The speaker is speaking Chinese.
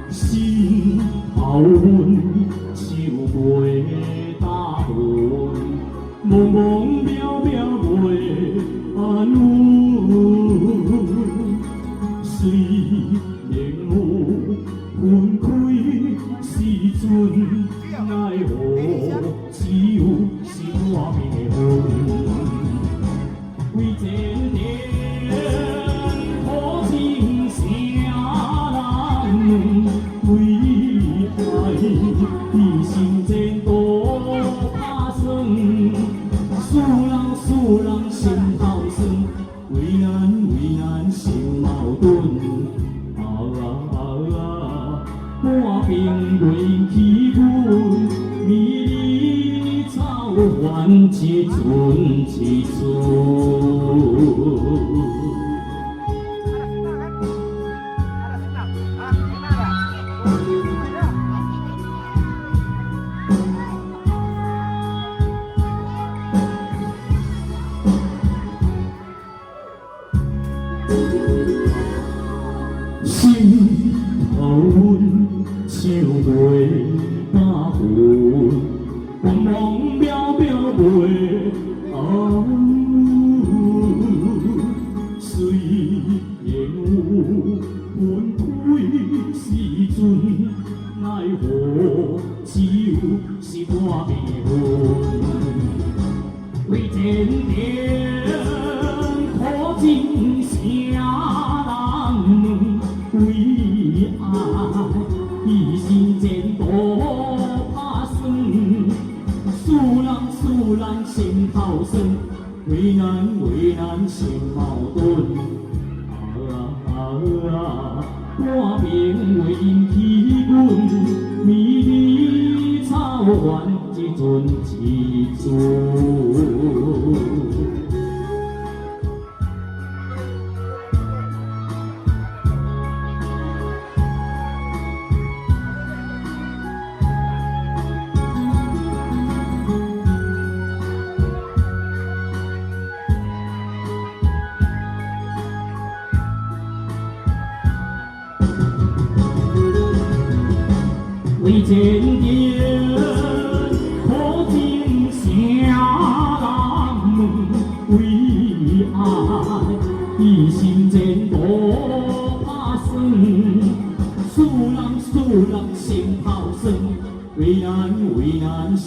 心头阮手袂打盹，茫茫渺渺袂安稳。虽然有分开时阵，奈何只有是我命运。为前程苦情啥人？为爱一心前途打算，使人心头酸，为难想矛盾。半边袂起阮，迷离草原一寸一寸。心头阮想袂打盹，茫茫渺渺袂安稳。虽然有分开时阵，奈何只有是我命运。为前程苦情啥人？为爱一心前途打算，使人心头酸，为难心矛盾。半边袂引起阮，迷离草原一阵一阵。为前程苦情啥人？为爱一心前途打算，使人心头酸，为难心